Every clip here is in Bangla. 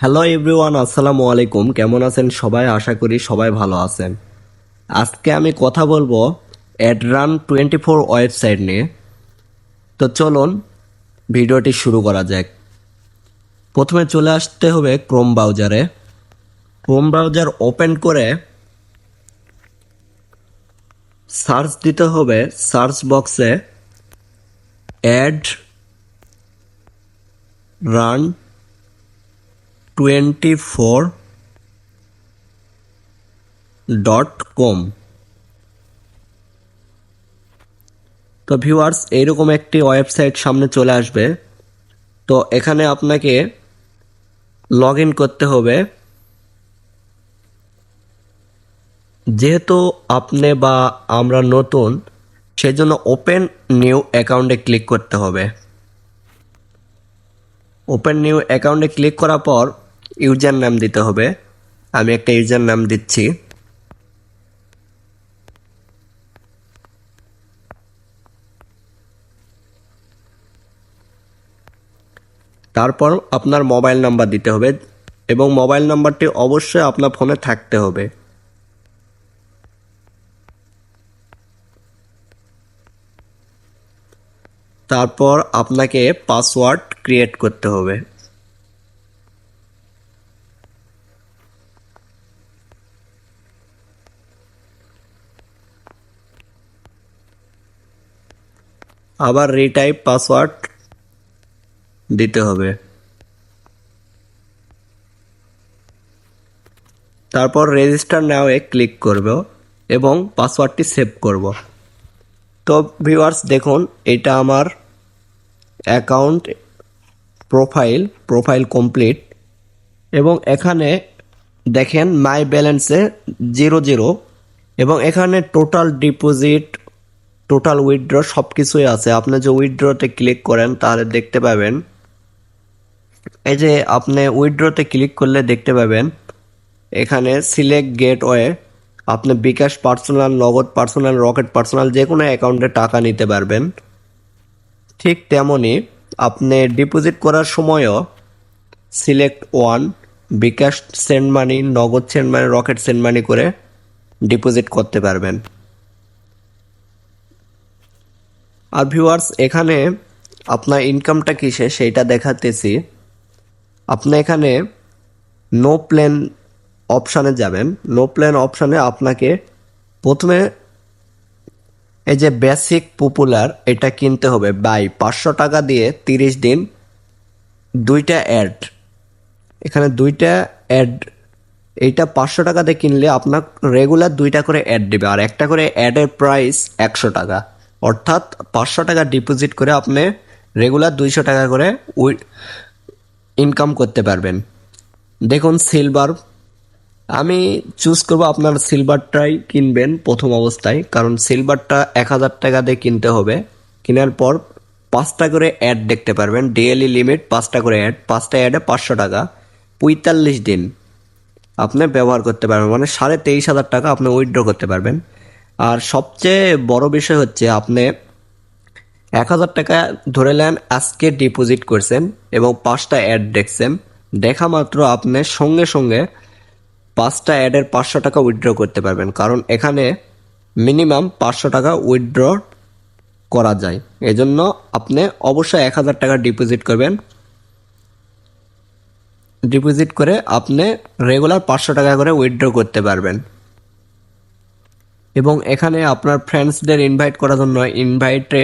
হ্যালো এভরিওয়ান, আসসালামু আলাইকুম। কেমন আছেন সবাই? আশা করি সবাই ভালো আছেন। আজকে আমি কথা বলবো Adran24 ওয়েবসাইট নিয়ে। তো চলুন ভিডিওটি শুরু করা যাক। প্রথমে চলে আসতে হবে ক্রোম ব্রাউজারে। ক্রোম ব্রাউজার ওপেন করে সার্চ দিতে হবে সার্চ বক্সে adran24.com। তো ভিউয়ার্স, এইরকম একটি ওয়েবসাইট সামনে চলে আসবে। তো এখানে আপনাকে লগ ইন করতে হবে। যেহেতু আপনি বা আমরা নতুন, সেজন্য ওপেন নিউ অ্যাকাউন্টে ক্লিক করতে হবে। ওপেন নিউ অ্যাকাউন্টে ক্লিক করার পর ইউজার নাম দিতে হবে। আমি একটা ইউজার নাম দিচ্ছি। তারপর আপনার মোবাইল নাম্বার দিতে হবে এবং মোবাইল নাম্বারটি অবশ্যই আপনার ফোনে থাকতে হবে। তারপর আপনাকে পাসওয়ার্ড ক্রিয়েট করতে হবে। আবার রিটাইপ পাসওয়ার্ড দিতে হবে। তারপর রেজিস্টার নাও এ ক্লিক করব এবং পাসওয়ার্ডটি সেভ করব। তো ভিউয়ার্স দেখুন, এটা আমার অ্যাকাউন্ট প্রোফাইল কমপ্লিট এবং এখানে দেখেন মাই ব্যালেন্সে 0 এবং এখানে টোটাল ডিপোজিট, টোটাল উইথড্র সব কিছুই আছে। আপনি যে উইথড্রতে ক্লিক করেন তাহলে দেখতে পাবেন, এই যে আপনি উইথড্রতে ক্লিক করলে দেখতে পাবেন এখানে সিলেক্ট গেটওয়ে। আপনি বিকাশ পার্সোনাল, নগদ পার্সোনাল, রকেট পার্সোনাল যে কোনো অ্যাকাউন্টে টাকা নিতে পারবেন। ঠিক তেমনই আপনি ডিপোজিট করার সময়ও সিলেক্ট ওয়ান, বিকাশ সেন্ড মানি, নগদ send money, rocket send money করে ডিপোজিট করতে পারবেন। আর ভিউয়ার্স, এখানে আপনার ইনকামটা কিসে সেইটা দেখাতেছি। আপনি এখানে নো প্ল্যান অপশানে যাবেন। নো প্ল্যান অপশানে আপনাকে প্রথমে এই যে বেসিক পপুলার এটা কিনতে হবে। বাই 500 টাকা দিয়ে 30 দিন দুইটা অ্যাড, এখানে দুইটা অ্যাড। এইটা 500 টাকাতে কিনলে আপনার রেগুলার দুইটা করে অ্যাড দেবে, আর একটা করে অ্যাডের প্রাইস 100 টাকা। অর্থাৎ 500 টাকা ডিপোজিট করে আপনি রেগুলার 200 টাকা করে ইনকাম করতে পারবেন। দেখুন সিলভার, আমি চুজ করব আপনার সিলভারটাই কিনবেন প্রথম অবস্থায়, কারণ সিলভারটা 1000 টাকা দিয়ে কিনতে হবে। কেনার পর 5টা করে অ্যাড দেখতে পারবেন। ডেইলি লিমিট 5টা করে অ্যাড, 5টা অ্যাডে 500 টাকা, 45 দিন আপনি ব্যবহার করতে পারবেন, মানে 23,500 টাকা আপনি উইথড্র করতে পারবেন। আর সবচেয়ে বড় বিষয় হচ্ছে আপনি 1000 টাকা ধরে নেন আজকে ডিপোজিট করছেন এবং 5টা অ্যাড দেখছেন, দেখা মাত্র আপনি সঙ্গে সঙ্গে 5টা অ্যাডের 500 টাকা উইথড্র করতে পারবেন, কারণ এখানে মিনিমাম 500 টাকা উইথড্র করা যায়। এজন্য আপনি অবশ্যই 1000 টাকা ডিপোজিট করবেন। ডিপোজিট করে আপনি রেগুলার 500 টাকা করে উইথড্র করতে পারবেন। এবং এখানে আপনার ফ্রেন্ডসদের ইনভাইট করার জন্য ইনভাইটে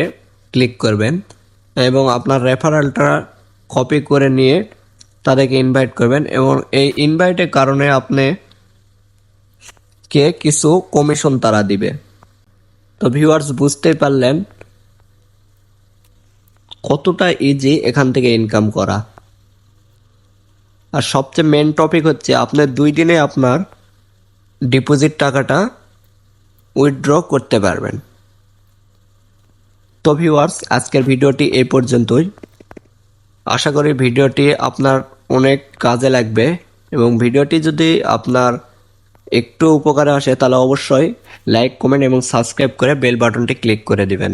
ক্লিক করবেন এবং আপনার রেফারেলটা কপি করে নিয়ে তাদেরকে ইনভাইট করবেন এবং এই ইনভাইটের কারণে আপনি কে কিছু কমিশন তারা দিবে। তো ভিউয়ার্স, বুঝতেই পারলেন কতটা ইজি এখান থেকে ইনকাম করা। আর সবচেয়ে মেন টপিক হচ্ছে আপনার 2 দিনে আপনার ডিপোজিট টাকাটা উইথড্র করতে পারবেন। তো ভিউয়ার্স, আজকের ভিডিওটি এই পর্যন্তই। আশা করি ভিডিওটি আপনার অনেক কাজে লাগবে এবং ভিডিওটি যদি আপনার একটু উপকারে আসে তাহলে অবশ্যই লাইক, কমেন্ট এবং সাবস্ক্রাইব করে বেল বাটনটি ক্লিক করে দিবেন।